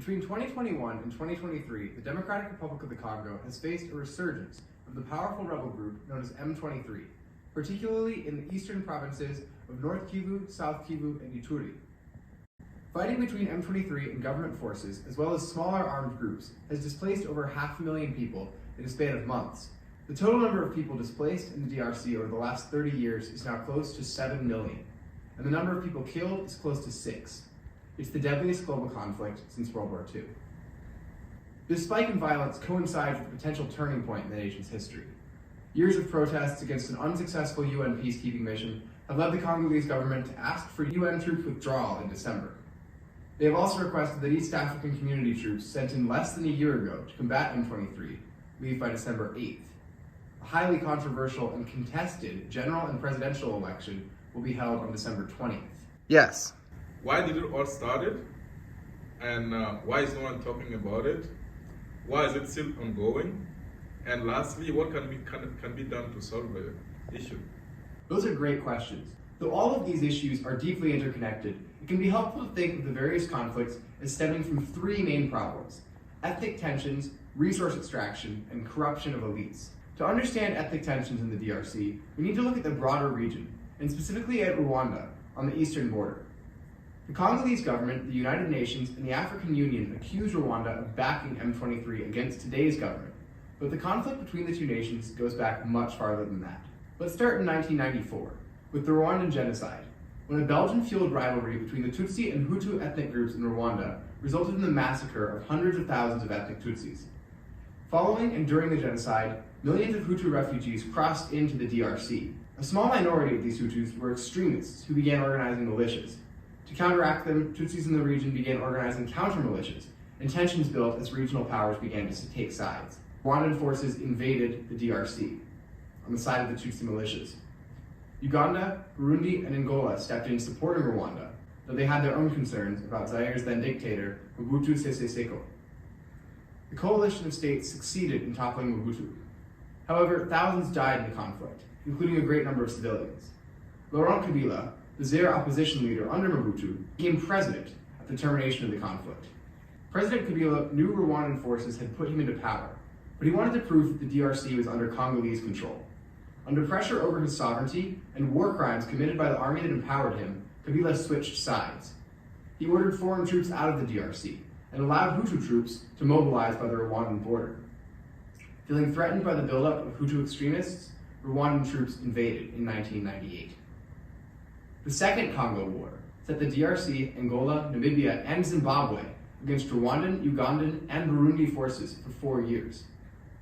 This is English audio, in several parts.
Between 2021 and 2023, the Democratic Republic of the Congo has faced a resurgence of the powerful rebel group known as M23, particularly in the eastern provinces of North Kivu, South Kivu, and Ituri. Fighting between M23 and government forces, as well as smaller armed groups, has displaced over 500,000 people in a span of months. The total number of people displaced in the DRC over the last 30 years is now close to 7 million, and the number of people killed is close to 6. It's the deadliest global conflict since World War II. This spike in violence coincides with a potential turning point in the nation's history. Years of protests against an unsuccessful UN peacekeeping mission have led the Congolese government to ask for UN troops withdrawal in December. They have also requested that East African community troops sent in less than a year ago to combat M23 leave by December 8th. A highly controversial and contested general and presidential election will be held on December 20th. Yes. Why did it all started? And why is no one talking about it? Why is it still ongoing? And lastly, what can be done to solve the issue? Those are great questions. Though all of these issues are deeply interconnected, it can be helpful to think of the various conflicts as stemming from three main problems: ethnic tensions, resource extraction, and corruption of elites. To understand ethnic tensions in the DRC, we need to look at the broader region, and specifically at Rwanda, on the eastern border. The Congolese government, the United Nations, and the African Union accuse Rwanda of backing M23 against today's government, but the conflict between the two nations goes back much farther than that. Let's start in 1994, with the Rwandan genocide, when a Belgian-fueled rivalry between the Tutsi and Hutu ethnic groups in Rwanda resulted in the massacre of hundreds of thousands of ethnic Tutsis. Following and during the genocide, millions of Hutu refugees crossed into the DRC. A small minority of these Hutus were extremists who began organizing militias. To counteract them, Tutsis in the region began organizing counter-militias, and tensions built as regional powers began to take sides. Rwandan forces invaded the DRC on the side of the Tutsi militias. Uganda, Burundi, and Angola stepped in supporting Rwanda, though they had their own concerns about Zaire's then dictator, Mobutu Sese Seko. The coalition of states succeeded in toppling Mobutu. However, thousands died in the conflict, including a great number of civilians. Laurent Kabila, the Zaire opposition leader under Mobutu, became president at the termination of the conflict. President Kabila knew Rwandan forces had put him into power, but he wanted to prove that the DRC was under Congolese control. Under pressure over his sovereignty and war crimes committed by the army that empowered him, Kabila switched sides. He ordered foreign troops out of the DRC and allowed Hutu troops to mobilize by the Rwandan border. Feeling threatened by the buildup of Hutu extremists, Rwandan troops invaded in 1998. The Second Congo War set the DRC, Angola, Namibia, and Zimbabwe against Rwandan, Ugandan, and Burundi forces for 4 years.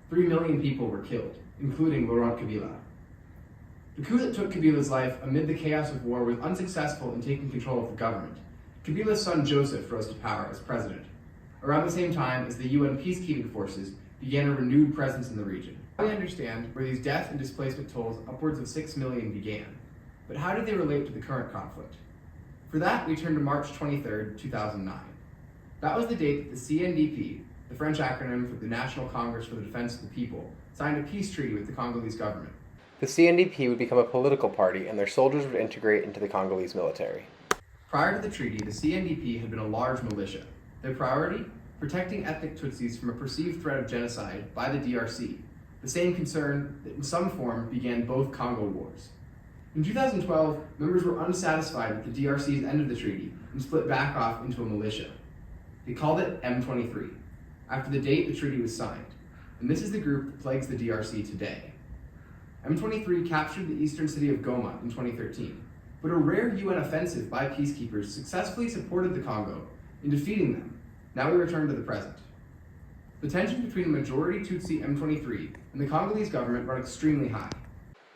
3 million people were killed, including Laurent Kabila. The coup that took Kabila's life amid the chaos of war was unsuccessful in taking control of the government. Kabila's son Joseph rose to power as president, around the same time as the UN peacekeeping forces began a renewed presence in the region. We understand where these death and displacement tolls upwards of 6 million began, but how do they relate to the current conflict? For that, we turn to March 23, 2009. That was the date that the CNDP, the French acronym for the National Congress for the Defense of the People, signed a peace treaty with the Congolese government. The CNDP would become a political party, and their soldiers would integrate into the Congolese military. Prior to the treaty, the CNDP had been a large militia. Their priority? Protecting ethnic Tutsis from a perceived threat of genocide by the DRC, the same concern that in some form began both Congo wars. In 2012, members were unsatisfied with the DRC's end of the treaty and split back off into a militia. They called it M23, after the date the treaty was signed, and this is the group that plagues the DRC today. M23 captured the eastern city of Goma in 2013, but a rare UN offensive by peacekeepers successfully supported the Congo in defeating them. Now we return to the present. The tensions between the majority Tutsi M23 and the Congolese government run extremely high.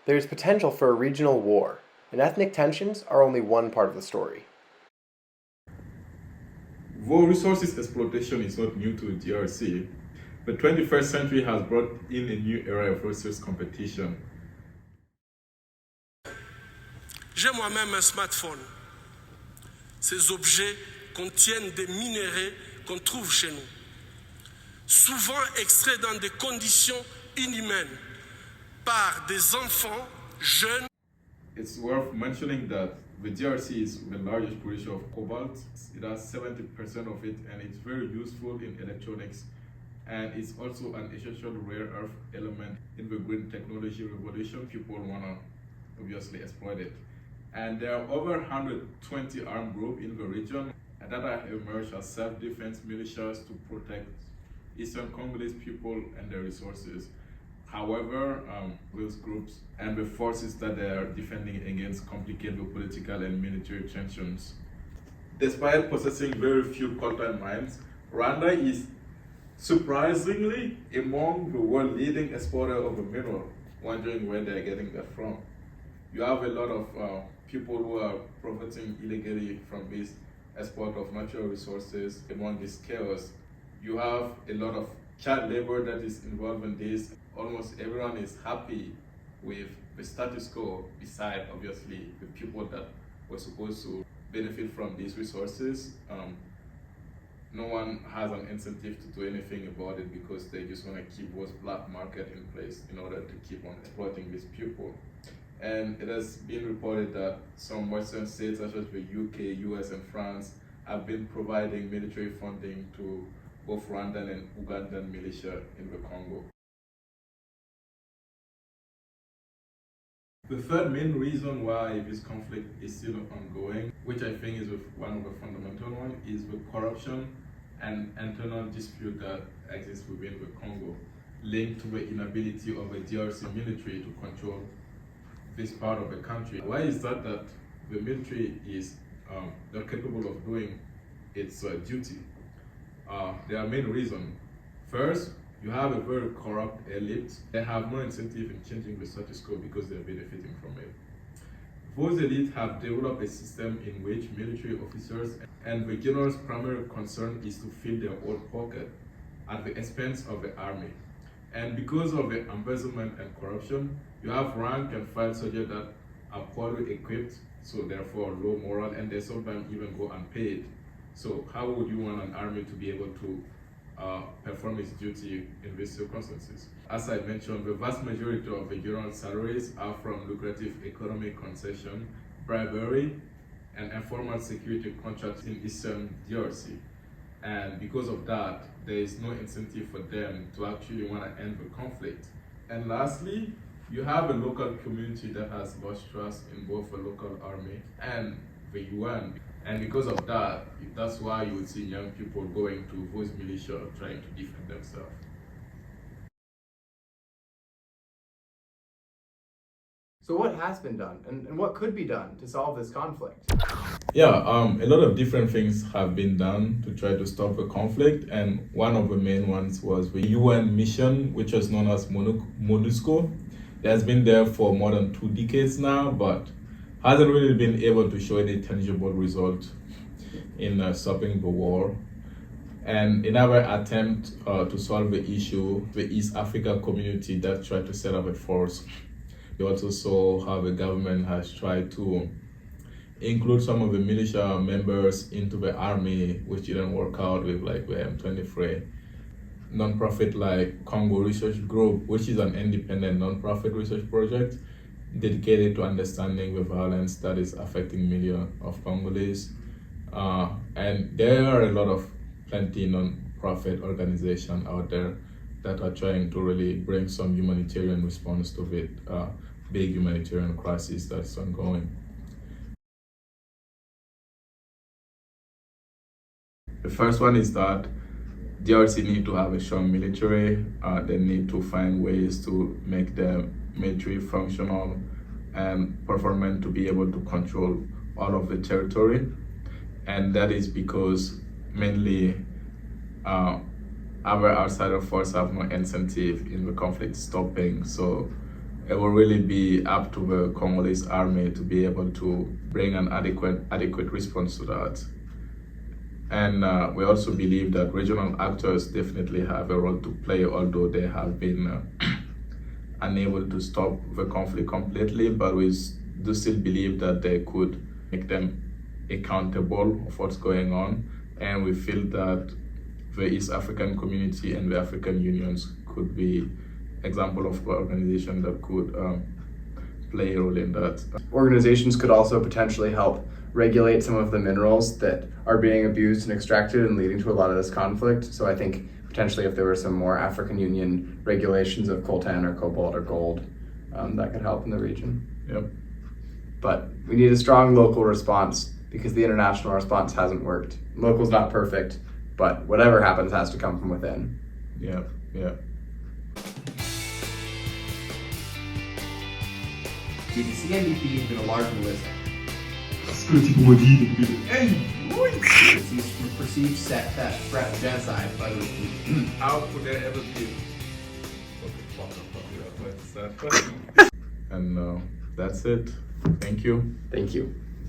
There is potential for a regional war, and ethnic tensions are only one part of the story. Though resources exploitation is not new to the DRC, the 21st century has brought in a new era of resource competition. J'ai moi-même un smartphone. Ces objets contiennent des minéraux qu'on trouve chez nous, souvent extraits dans des conditions inhumaines par des enfants jeunes. It's worth mentioning that the DRC is the largest producer of cobalt. It has 70% of it, and it's very useful in electronics. And it's also an essential rare earth element in the green technology revolution. People want to obviously exploit it. And there are over 120 armed groups in the region that have emerged as self-defense militias to protect Eastern Congolese people and their resources. However, those groups and the forces that they are defending against complicate the political and military tensions. Despite possessing very few coltan mines, Rwanda is surprisingly among the world leading exporter of a mineral, wondering where they're getting that from. You have a lot of people who are profiting illegally from this export of natural resources. Among this chaos, you have a lot of child labor that is involved in this. Almost everyone is happy with the status quo, beside obviously the people that were supposed to benefit from these resources. No one has an incentive to do anything about it because they just want to keep what's black market in place in order to keep on exploiting these people. And it has been reported that some Western states such as the UK, US, and France have been providing military funding to both Rwandan and Ugandan militia in the Congo. The third main reason why this conflict is still ongoing, which I think is one of the fundamental ones, is the corruption and internal dispute that exists within the Congo, linked to the inability of the DRC military to control this part of the country. Why is that the military is not capable of doing its duty? There are many reasons. First, you have a very corrupt elite. They have no incentive in changing the status quo because they're benefiting from it. Those elites have developed a system in which military officers and the general's primary concern is to fill their own pocket at the expense of the army. And because of the embezzlement and corruption, you have rank and file soldiers that are poorly equipped, so therefore low moral, and they sometimes even go unpaid. So how would you want an army to be able to perform its duty in these circumstances? As I mentioned, the vast majority of the general salaries are from lucrative economic concession, bribery, and informal security contracts in Eastern DRC. And because of that, there is no incentive for them to actually want to end the conflict. And lastly, you have a local community that has lost trust in both the local army and the UN. And because of that, that's why you would see young people going to those militia trying to defend themselves. So what has been done and what could be done to solve this conflict? Yeah, a lot of different things have been done to try to stop the conflict, and one of the main ones was the UN mission, which was known as MONUSCO. It has been there for more than 2 decades now, but hasn't really been able to show any tangible result in stopping the war. And in our attempt to solve the issue, the East Africa community that tried to set up a force. We also saw how the government has tried to include some of the militia members into the army, which didn't work out with like the M23. Non-profit like Congo Research Group, which is an independent non-profit research project dedicated to understanding the violence that is affecting millions of Congolese. And there are a lot of plenty non-profit organizations out there that are trying to really bring some humanitarian response to the big humanitarian crisis that's ongoing. The first one is that DRC need to have a strong military. They need to find ways to make the military functional and performant to be able to control all of the territory. And that is because mainly our outsider force have no incentive in the conflict stopping. So it will really be up to the Congolese army to be able to bring an adequate response to that. And we also believe that regional actors definitely have a role to play, although they have been unable to stop the conflict completely, but we do still believe that they could make them accountable of what's going on. And we feel that the East African community and the African unions could be example of organization that could play a role in that. Organizations could also potentially help regulate some of the minerals that are being abused and extracted and leading to a lot of this conflict. So I think potentially if there were some more African Union regulations of coltan or cobalt or gold, that could help in the region. Yep. But we need a strong local response because the international response hasn't worked. Local's not perfect, but whatever happens has to come from within. Yeah, yeah. The CNDP has been a large list. It's perceived threat of genocide by the How could there ever be? Okay, fuck up. And that's it. Thank you. Thank you.